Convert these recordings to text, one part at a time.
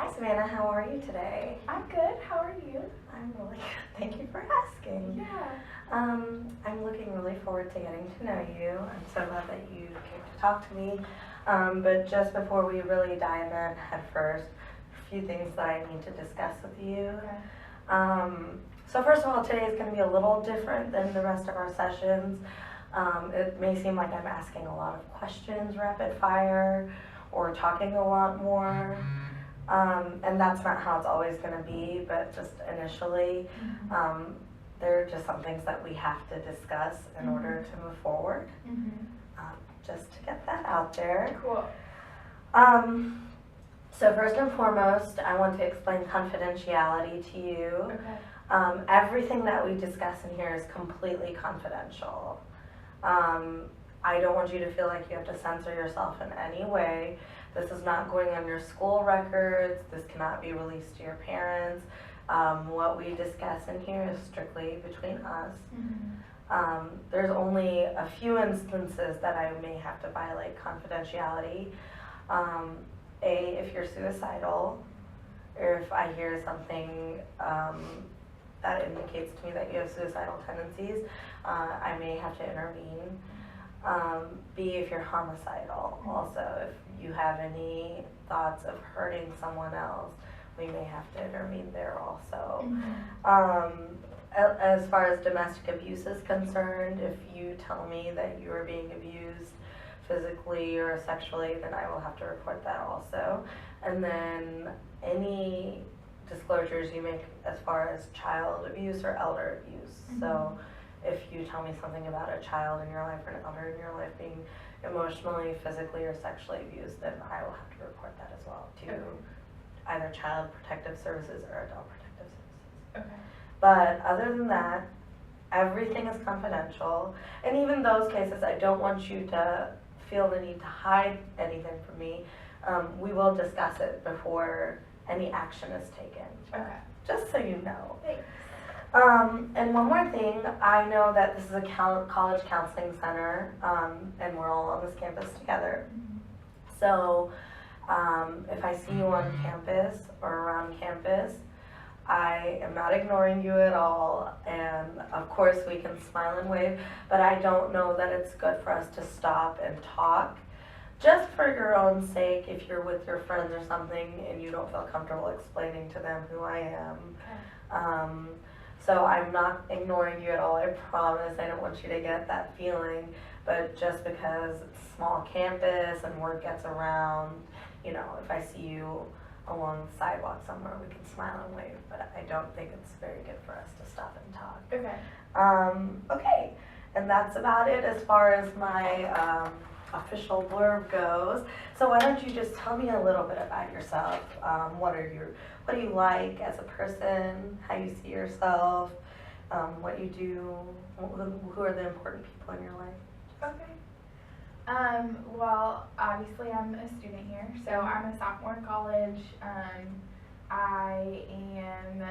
Hi Savannah, how are you today? I'm good. How are you? I'm really good. Thank you for asking. Yeah. I'm looking really forward to getting to know you. I'm so glad that you came to talk to me. But just before we really dive in head first, a few things that I need to discuss with you. Okay. So first of all, today is going to be a little different than the rest of our sessions. It may seem like I'm asking a lot of questions rapid fire or talking a lot more. And that's not how it's always going to be, but just initially, there are just some things that we have to discuss in order to move forward. Just to get that out there. Cool. So first and foremost, I want to explain confidentiality to you. Okay. Everything that we discuss in here is completely confidential. I don't want you to feel like you have to censor yourself in any way. This is not going on your school records. This cannot be released to your parents. What we discuss in here is strictly between us. There's only a few instances that I may have to violate confidentiality. If you're suicidal, or if I hear something that indicates to me that you have suicidal tendencies, I may have to intervene. B, if you're homicidal, also, if you have any thoughts of hurting someone else, we may have to intervene there also. As far as domestic abuse is concerned, if you tell me that you are being abused physically or sexually, then I will have to report that also. And then any disclosures you make as far as child abuse or elder abuse. So if you tell me something about a child in your life or an elder in your life being emotionally, physically, or sexually abused, then I will have to report that as well to either Child Protective Services or Adult Protective Services. Okay. But other than that, everything is confidential. And even those cases, I don't want you to feel the need to hide anything from me. We will discuss it before any action is taken. Okay. Just so you know. Thanks. And one more thing, I know that this is a college counseling center, and we're all on this campus together. So if I see you on campus or around campus, I am not ignoring you at all, and of course we can smile and wave, but I don't know that it's good for us to stop and talk. Just for your own sake, if you're with your friends or something and you don't feel comfortable explaining to them who I am. Okay. So I'm not ignoring you at all, I promise. I don't want you to get that feeling, but just because it's a small campus and word gets around, you know, if I see you along the sidewalk somewhere, we can smile and wave, but I don't think it's very good for us to stop and talk. Okay. Okay, and that's about it as far as my official blurb goes. So why don't you just tell me a little bit about yourself? What do you like as a person? How you see yourself? What you do? Who are the important people in your life? Okay. Well, obviously I'm a student here, so I'm a sophomore in college. I am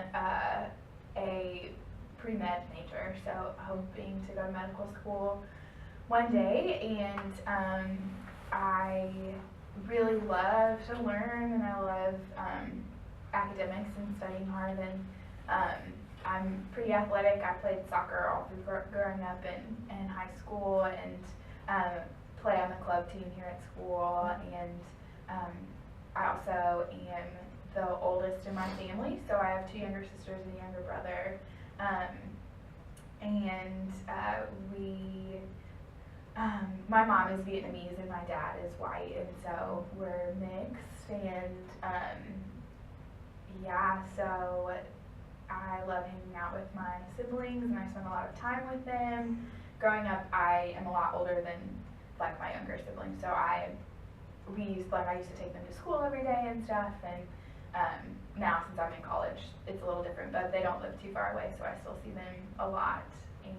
a pre-med major, so hoping to go to medical school one day, and I really love to learn, and I love academics and studying hard, and I'm pretty athletic. I played soccer all through growing up in high school, and play on the club team here at school, and I also am the oldest in my family, so I have two younger sisters and a younger brother, my mom is Vietnamese and my dad is white, and so we're mixed, and yeah, so I love hanging out with my siblings, and I spend a lot of time with them. Growing up, I am a lot older than like my younger siblings, so I used to take them to school every day and stuff, and now since I'm in college, it's a little different, but they don't live too far away, so I still see them a lot, and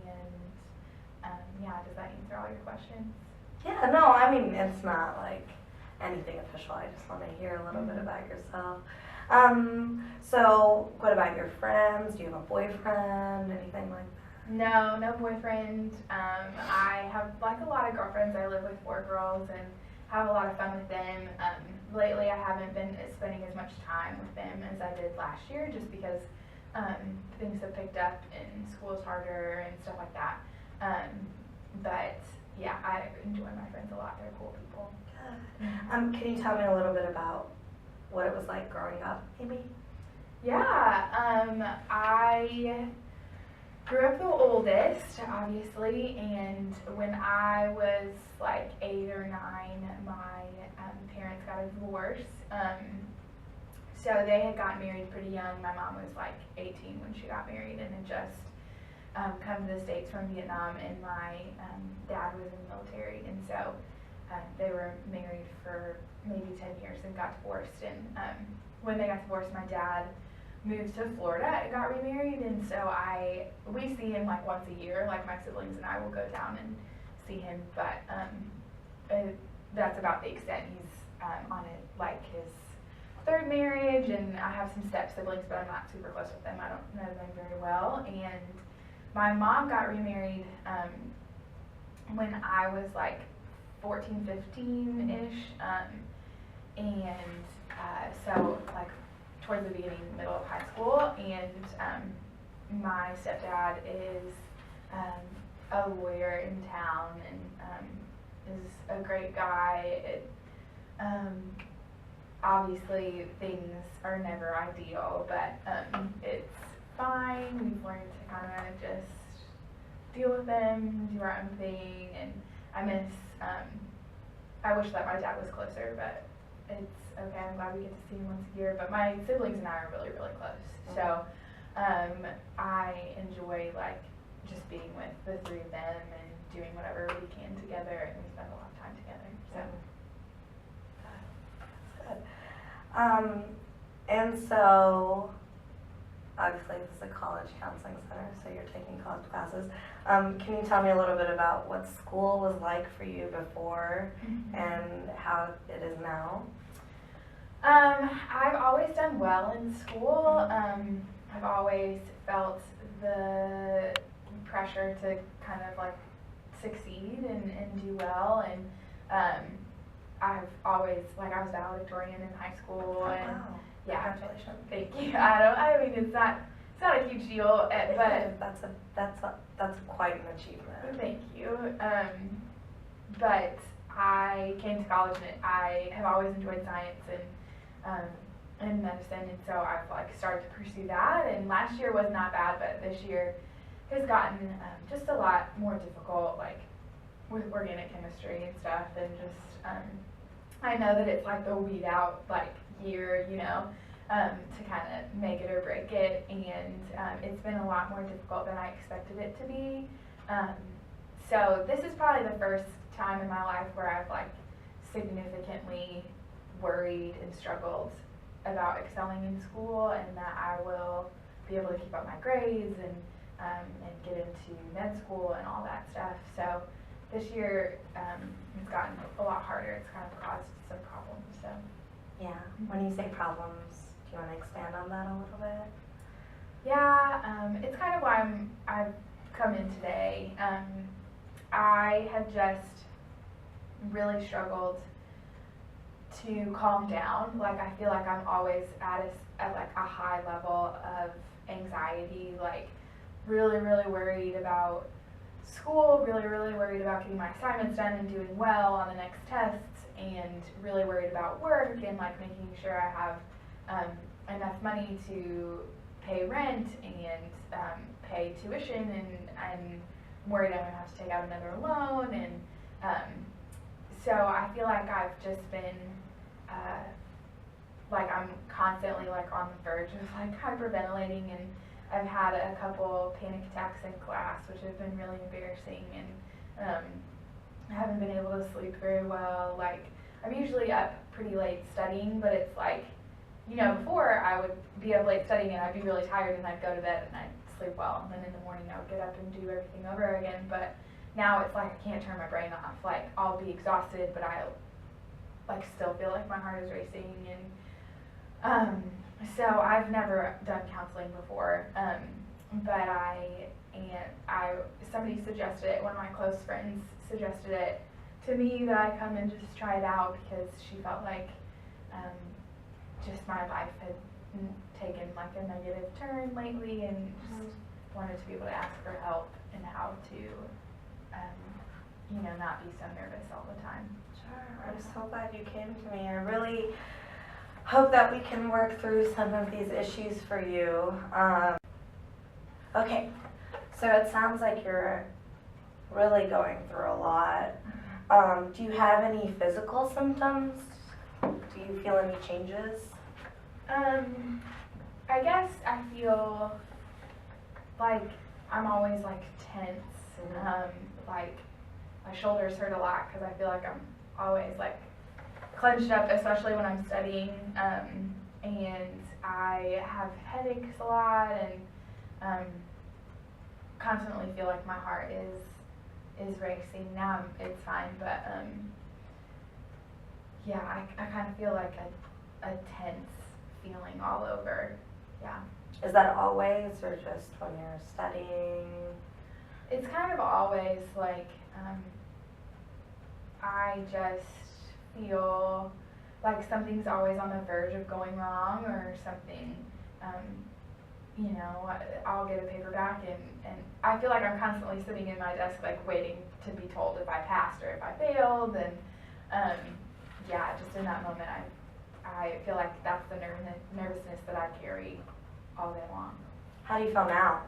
yeah, does that answer all your questions? Yeah, no, I mean, it's not like anything official. I just want to hear a little bit about yourself. So what about your friends? Do you have a boyfriend, anything like that? No boyfriend. I have like a lot of girlfriends. I live with 4 girls and have a lot of fun with them. Lately I haven't been spending as much time with them as I did last year, just because things have picked up and school is harder and stuff like that. But yeah, I enjoy my friends a lot. They're cool people. Good. Can you tell me a little bit about what it was like growing up, maybe? Yeah, I grew up the oldest, obviously, and when I was like 8 or 9, my parents got a divorce. So they had gotten married pretty young. My mom was like 18 when she got married and had just come to the States from Vietnam, and my dad was in the military, and so they were married for maybe 10 years and got divorced. And when they got divorced, my dad moved to Florida and got remarried, and so we see him like once a year. Like my siblings and I will go down and see him, but that's about the extent. He's on it, like his third marriage, and I have some step siblings, but I'm not super close with them. I don't know them very well. And my mom got remarried when I was like 14, 15-ish, and so like towards the beginning, middle of high school. And my stepdad is a lawyer in town and is a great guy. Obviously things are never ideal, but it's fine. We've learned to kind of just deal with them, do our own thing, and I wish that my dad was closer, but it's okay. I'm glad we get to see him once a year. But my siblings and I are really, really close. So I enjoy like just being with the three of them and doing whatever we can together, and we spend a lot of time together. So. And so, obviously this is a college counseling center, so you're taking college classes. Can you tell me a little bit about what school was like for you before and how it is now? I've always done well in school. I've always felt the pressure to kind of like succeed and do well, and I've always, like, I was valedictorian in high school, and wow. yeah, Congratulations. thank you. I mean, it's not a huge deal, but that's quite an achievement. thank you. But I came to college, and I have always enjoyed science and medicine, and so I've like started to pursue that. And last year was not bad, but this year has gotten just a lot more difficult, like with organic chemistry and stuff, and just I know that it's like the weed out like year, you know, to kind of make it or break it, and it's been a lot more difficult than I expected it to be. So this is probably the first time in my life where I've like significantly worried and struggled about excelling in school, and that I will be able to keep up my grades and get into med school and all that stuff. So this year it's gotten a lot harder. It's kind of caused some problems. So yeah, when you say problems, do you want to expand on that a little bit? Yeah, it's kind of why I've come in today. I have just really struggled to calm down. Like I feel like I'm always at like a high level of anxiety, like really, really worried about school, really, really worried about getting my assignments done and doing well on the next tests, and really worried about work and like making sure I have enough money to pay rent and pay tuition, and I'm worried I'm going to have to take out another loan, and so I feel like I've just been like I'm constantly like on the verge of like hyperventilating, and I've had a couple panic attacks in class, which have been really embarrassing, and I haven't been able to sleep very well. Like I'm usually up pretty late studying, but it's like, you know, before I would be up late studying and I'd be really tired and I'd go to bed and I'd sleep well, and then in the morning I would get up and do everything over again. But now it's like I can't turn my brain off. Like I'll be exhausted, but I like still feel like my heart is racing, and so I've never done counseling before, but somebody suggested it. One of my close friends suggested it to me, that I come and just try it out, because she felt like just my life had taken like a negative turn lately, and just wanted to be able to ask for help and how to, not be so nervous all the time. Sure, I'm so glad you came to me. I really hope that we can work through some of these issues for you. Okay, so it sounds like you're really going through a lot. Do you have any physical symptoms? Do you feel any changes? I guess I feel like I'm always like tense, like my shoulders hurt a lot because I feel like I'm always like clenched up, especially when I'm studying, and I have headaches a lot, and constantly feel like my heart is racing. Now it's fine, but yeah, I kind of feel like a tense feeling all over. Yeah. Is that always, or just when you're studying? It's kind of always like, I just feel like something's always on the verge of going wrong, or something, I'll get a paper back, and I feel like I'm constantly sitting in my desk like waiting to be told if I passed or if I failed, and yeah, just in that moment I feel like that's the nervousness that I carry all day long. How do you feel now?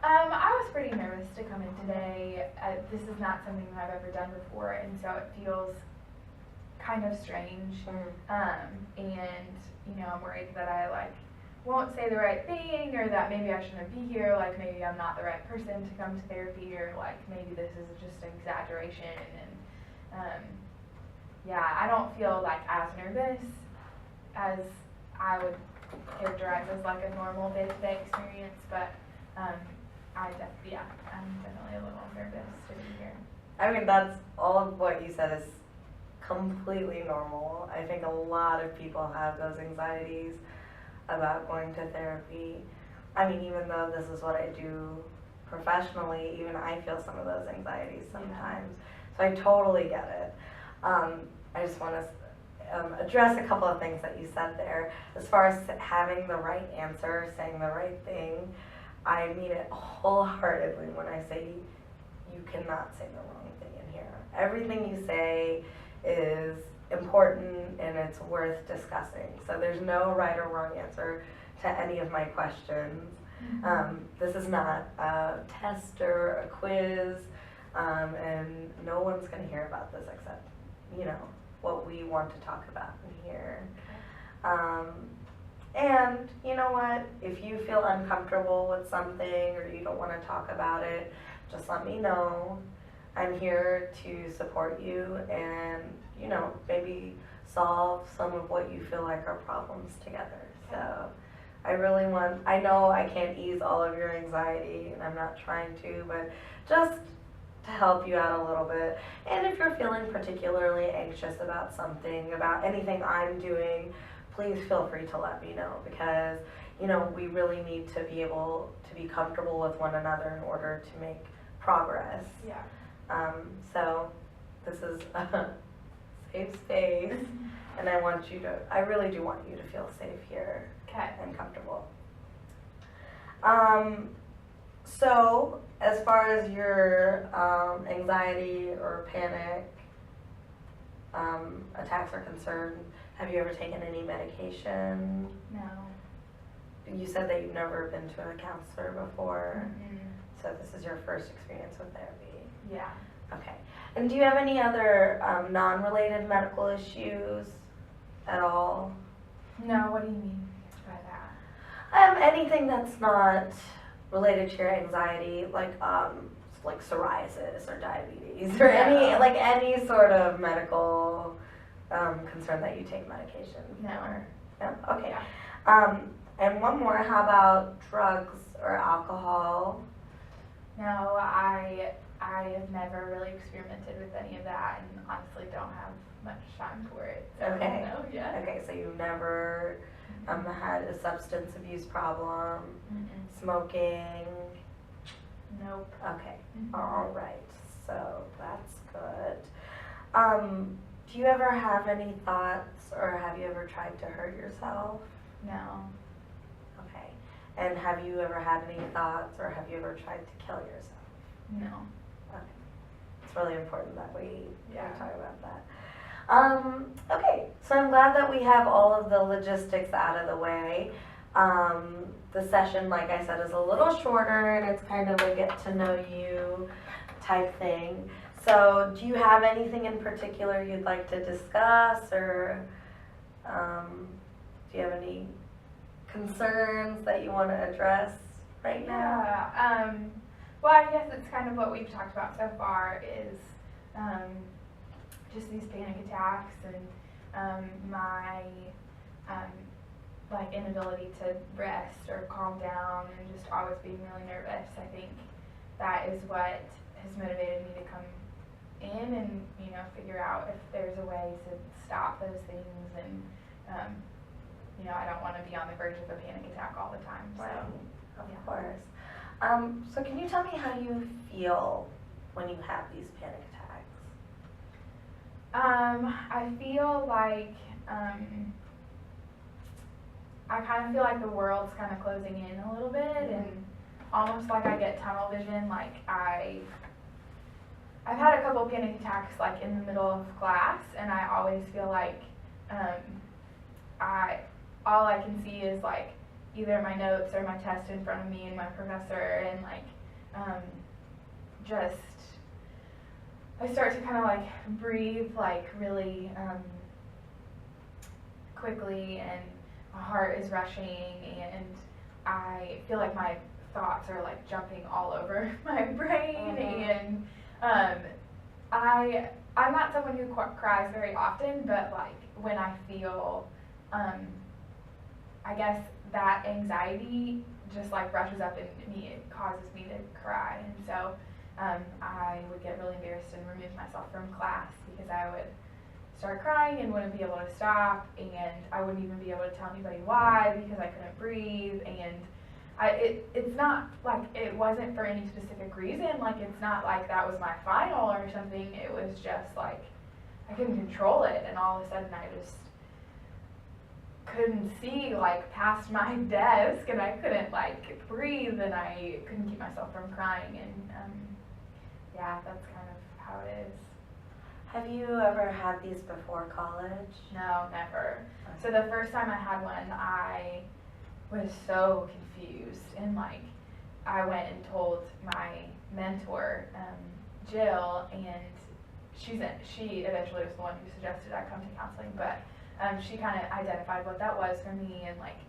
I was pretty nervous to come in today. This is not something that I've ever done before, and so it feels kind of strange. And I'm worried that I won't say the right thing, or that maybe I shouldn't be here, like maybe I'm not the right person to come to therapy, or like maybe this is just an exaggeration, and yeah, I don't feel like as nervous as I would characterize as like a normal day-to-day experience, but I'm definitely a little nervous to be here. I mean, that's all of what you said is completely normal. I think a lot of people have those anxieties about going to therapy. I mean, even though this is what I do professionally, even I feel some of those anxieties sometimes. Yeah. So I totally get it. I just want to address a couple of things that you said there. As far as having the right answer, saying the right thing, I mean it wholeheartedly when I say you cannot say the wrong thing in here. Everything you say is important and it's worth discussing. So there's no right or wrong answer to any of my questions. This is not a test or a quiz, and no one's going to hear about this except, what we want to talk about in here. And you know what, if you feel uncomfortable with something or you don't want to talk about it, just let me know. I'm here to support you and, maybe solve some of what you feel like are problems together. So I know I can't ease all of your anxiety, and I'm not trying to, but just to help you out a little bit. And if you're feeling particularly anxious about something, about anything I'm doing, please feel free to let me know, because we really need to be able to be comfortable with one another in order to make progress. Yeah. So this is a safe space, and I really do want you to feel safe here. Okay. And comfortable. So as far as your anxiety or panic attacks are concerned, have you ever taken any medication? No. You said that you've never been to a counselor before, Mm-hmm. so this is your first experience with therapy. Yeah. Okay. And do you have any other non-related medical issues at all? No, what do you mean by that? Anything that's not related to your anxiety, like psoriasis or diabetes, or any sort of medical concern that you take medication for? No. Okay. Yeah. And one more, how about drugs or alcohol? No, I have never really experimented with any of that, and honestly don't have much time for it. So Okay. No, yeah. Okay, so you've never had a substance abuse problem, smoking? Nope. Okay. All right, so that's good. Do you ever have any thoughts, or have you ever tried to hurt yourself? No. Okay. And have you ever had any thoughts, or have you ever tried to kill yourself? No. Okay. It's really important that we Yeah. talk about that. Okay, so I'm glad that we have all of the logistics out of the way. The session, like I said, is a little shorter, and it's kind of a get to know you type thing. So do you have anything in particular you'd like to discuss, or do you have any concerns that you want to address right now? Yeah. Well, I guess it's kind of what we've talked about so far is just these panic attacks and my like inability to rest or calm down and just always being really nervous. I think that is what has motivated me to come in and, you know, figure out if there's a way to stop those things, and you know, I don't want to be on the verge of a panic attack all the time. So, Of yeah. course. So can you tell me how you feel when you have these panic attacks? I feel like I kind of feel like the world's kind of closing in a little bit, and almost like I get tunnel vision. Like I've had a couple panic attacks like in the middle of class, and I always feel like all I can see is like either my notes or my test in front of me and my professor, and like just I start to kind of like breathe like really quickly, and my heart is rushing, and I feel like my thoughts are like jumping all over my brain, and I'm not someone who cries very often, but like when I feel I guess that anxiety just like rushes up in me, it causes me to cry, and so I would get really embarrassed and remove myself from class because I would start crying and wouldn't be able to stop, and I wouldn't even be able to tell anybody why because I couldn't breathe, and it's not like it wasn't for any specific reason, like it's not like that was my final or something, it was just like I couldn't control it, and all of a sudden I just couldn't see like past my desk, and I couldn't like breathe, and I couldn't keep myself from crying, and yeah, that's kind of how it is. Have you ever had these before college? No, never. So the first time I had one, I was so confused, and like I went and told my mentor, Jill, and she eventually was the one who suggested I come to counseling, but she kind of identified what that was for me, and like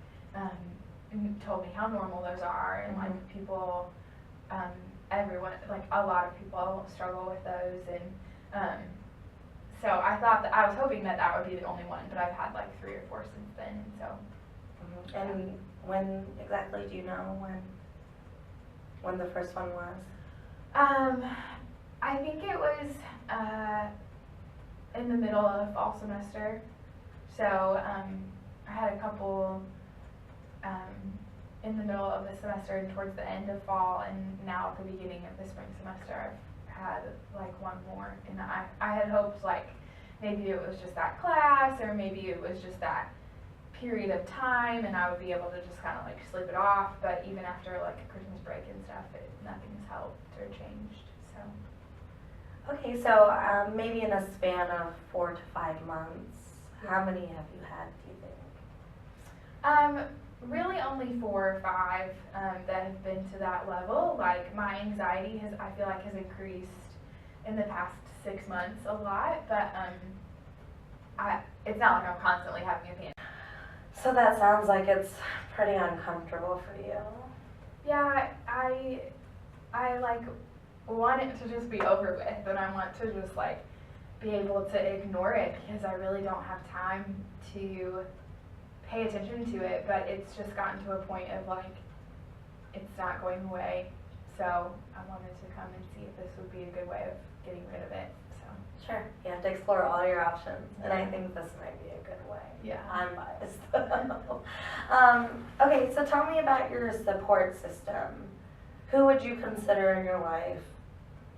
told me how normal those are, and like people, everyone, like a lot of people struggle with those, and so I thought that I was hoping that that would be the only one, but I've had like 3 or 4 since then, and so. And when exactly, do you know when the first one was? I think it was in the middle of fall semester. So I had a couple in the middle of the semester and towards the end of fall, and now at the beginning of the spring semester I've had like one more, and I had hoped like maybe it was just that class, or maybe it was just that period of time and I would be able to just kind of like sleep it off, but even after like Christmas break and stuff, nothing's helped or changed, so. Okay, so maybe in a span of 4 to 5 months, how many have you had, do you think? Really only 4 or 5 that have been to that level. Like my anxiety I feel like has increased in the past 6 months a lot, but it's not like I'm constantly having a panic. So that sounds like it's pretty uncomfortable for you. Yeah, I like want it to just be over with, and I want to just like be able to ignore it because I really don't have time to pay attention to it, but it's just gotten to a point of like it's not going away, so I wanted to come and see if this would be a good way of getting rid of it. So Sure, you have to explore all your options, and I think this might be a good way. yeah. I'm biased. Okay, so tell me about your support system. Who would you consider in your life,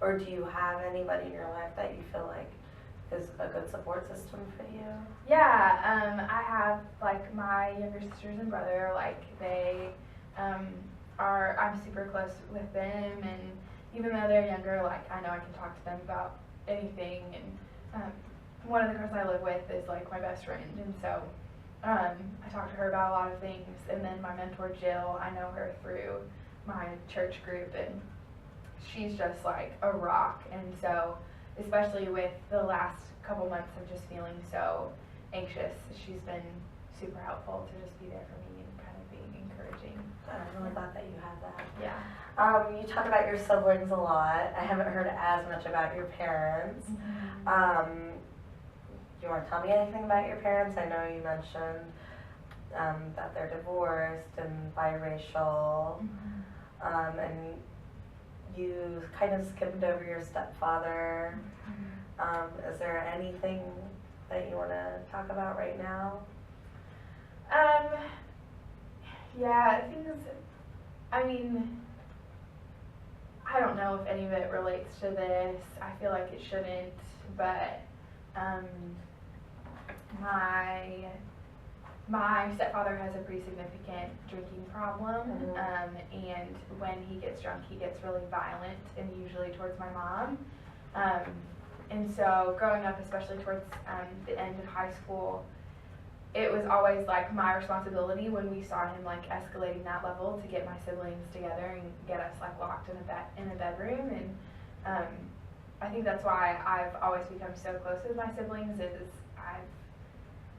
or do you have anybody in your life that you feel like is a good support system for you? Yeah, I have like my younger sisters and brother, like they I'm super close with them, and even though they're younger, like I know I can talk to them about anything, and one of the girls I live with is like my best friend, and so I talk to her about a lot of things. And then my mentor Jill, I know her through my church group, and she's just like a rock. And so especially with the last couple months of just feeling so anxious, she's been super helpful to just be there for me and kind of being encouraging. I'm really glad that you have that. Yeah. You talk about your siblings a lot. I haven't heard as much about your parents. Mm-hmm. Do you want to tell me anything about your parents? I know you mentioned that they're divorced and biracial, Mm-hmm. and you kind of skipped over your stepfather. Mm-hmm. Is there anything that you want to talk about right now? Yeah, I mean, I don't know if any of it relates to this. I feel like it shouldn't, but my stepfather has a pretty significant drinking problem, and when he gets drunk, he gets really violent, and usually towards my mom. And so growing up, especially towards the end of high school, it was always like my responsibility when we saw him like escalating that level to get my siblings together and get us like locked in a bedroom. And I think that's why I've always become so close with my siblings, is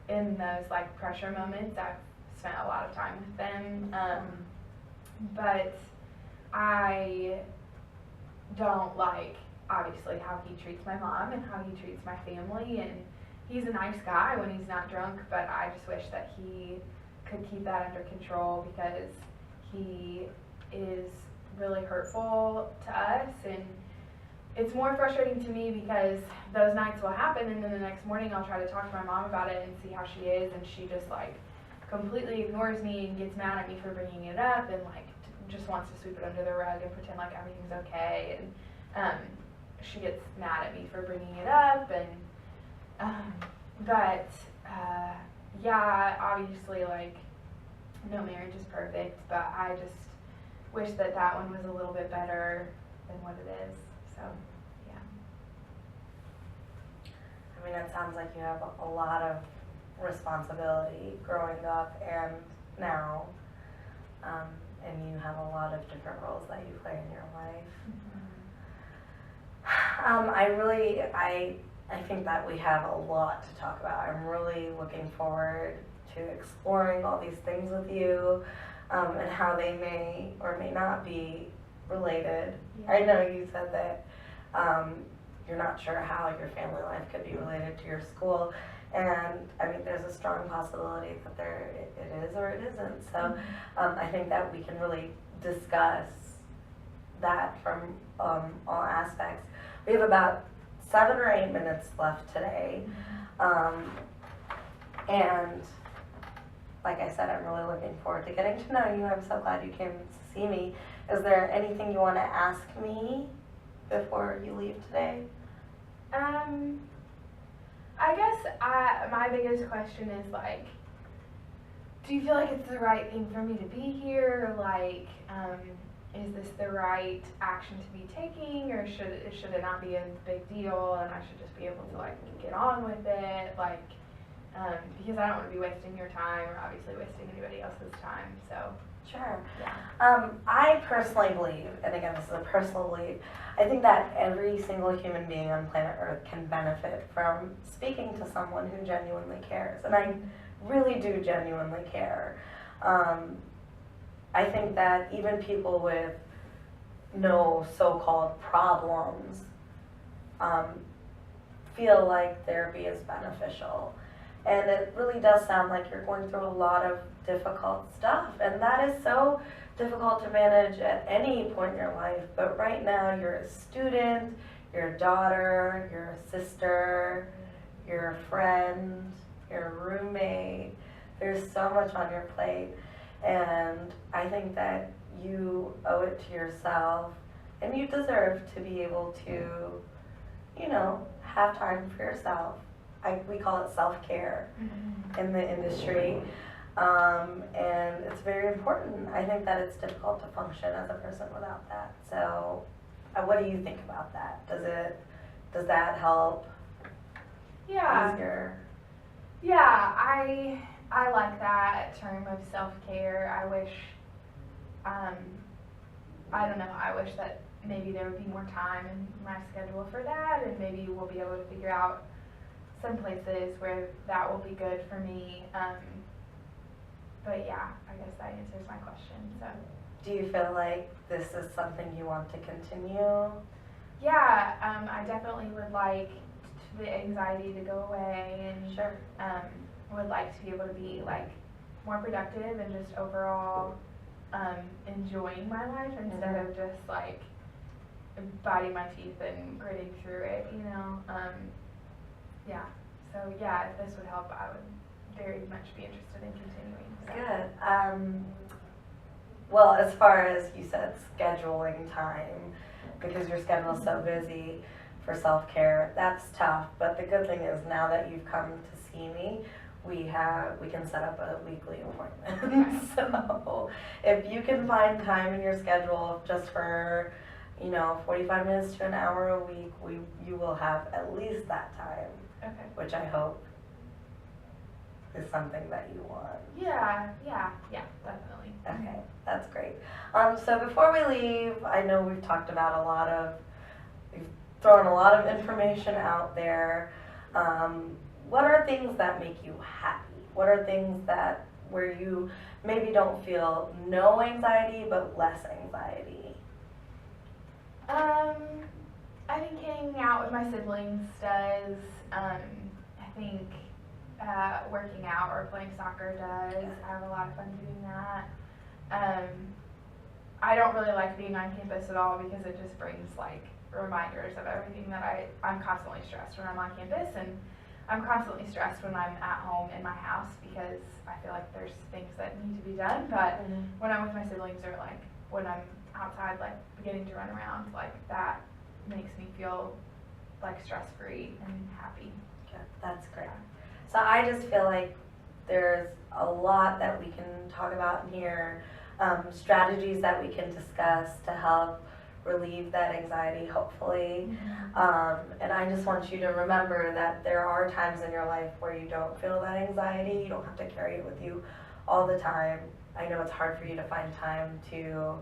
in those like pressure moments, I've spent a lot of time with them. But I don't like, obviously, how he treats my mom and how he treats my family, and he's a nice guy when he's not drunk, but I just wish that he could keep that under control, because he is really hurtful to us. And it's more frustrating to me because those nights will happen, and then the next morning I'll try to talk to my mom about it and see how she is, and she just like completely ignores me and gets mad at me for bringing it up, and like just wants to sweep it under the rug and pretend like everything's okay. And she gets mad at me for bringing it up, and yeah, obviously, like, no marriage is perfect, but I just wish that that one was a little bit better than what it is. So, yeah. I mean, it sounds like you have a lot of responsibility growing up and now, and you have a lot of different roles that you play in your life. I think that we have a lot to talk about. I'm really looking forward to exploring all these things with you, and how they may or may not be related. Yeah. I know you said that you're not sure how your family life could be related to your school, and I mean, there's a strong possibility that it is or it isn't. So I think that we can really discuss that from all aspects. We have about 7 or 8 minutes left today, and like I said, I'm really looking forward to getting to know you. I'm so glad you came to see me. Is there anything you want to ask me before you leave today? I guess my biggest question is, like, do you feel like it's the right thing for me to be here? Like, is this the right action to be taking, or should it not be a big deal and I should just be able to like get on with it? Like, because I don't want to be wasting your time or obviously wasting anybody else's time. So. Sure. Yeah. I personally believe, and again, this is a personal belief, I think that every single human being on planet Earth can benefit from speaking to someone who genuinely cares. And I really do genuinely care. I think that even people with no so-called problems feel like therapy is beneficial. And it really does sound like you're going through a lot of difficult stuff, and that is so difficult to manage at any point in your life. But right now, you're a student, you're a daughter, you're a sister, you're a friend, you're a roommate. There's so much on your plate, and I think that you owe it to yourself, and you deserve to be able to, have time for yourself. We call it self-care in the industry. And it's very important. I think that it's difficult to function as a person without that. So, what do you think about that? Does that help? Yeah. Easier? Yeah, I like that term of self-care. I wish, I don't know, I wish that maybe there would be more time in my schedule for that, and maybe we'll be able to figure out some places where that will be good for me. But yeah, I guess that answers my question. So. Do you feel like this is something you want to continue? Yeah, I definitely would like the anxiety to go away, and Sure. would like to be able to be like more productive and just overall enjoying my life instead of just like biting my teeth and gritting through it, you know. Yeah. So yeah, if this would help, I would very much be interested in continuing. So. Good. Well, as far as you said, scheduling time, because your schedule is so busy for self-care, that's tough. But the good thing is now that you've come to see me, we can set up a weekly appointment. So if you can find time in your schedule just for 45 minutes to an hour a week, you will have at least that time. Okay. Which I hope is something that you want. Yeah, definitely. Okay, that's great. So before we leave, I know we've talked about we've thrown a lot of information out there. What are things that make you happy? What are things where you maybe don't feel no anxiety, but less anxiety? I think hanging out with my siblings does. I think working out or playing soccer does. I have a lot of fun doing that. I don't really like being on campus at all because it just brings like reminders of everything that I'm constantly stressed when I'm on campus, and I'm constantly stressed when I'm at home in my house because I feel like there's things that need to be done. But when I'm with my siblings or like when I'm outside, like beginning to run around, like that makes me feel like stress-free and happy. Yeah, that's great. So I just feel like there's a lot that we can talk about in here, strategies that we can discuss to help relieve that anxiety, hopefully. And I just want you to remember that there are times in your life where you don't feel that anxiety. You don't have to carry it with you all the time. I know it's hard for you to find time to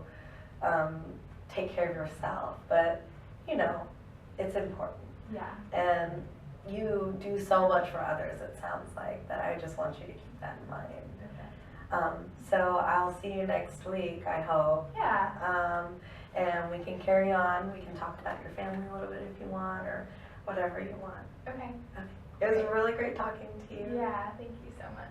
take care of yourself, but it's important. Yeah. And you do so much for others, it sounds like, that I just want you to keep that in mind. Okay. So I'll see you next week, I hope. Yeah. And we can carry on. We can talk about your family a little bit if you want, or whatever you want. Okay. It was really great talking to you. Yeah, thank you so much.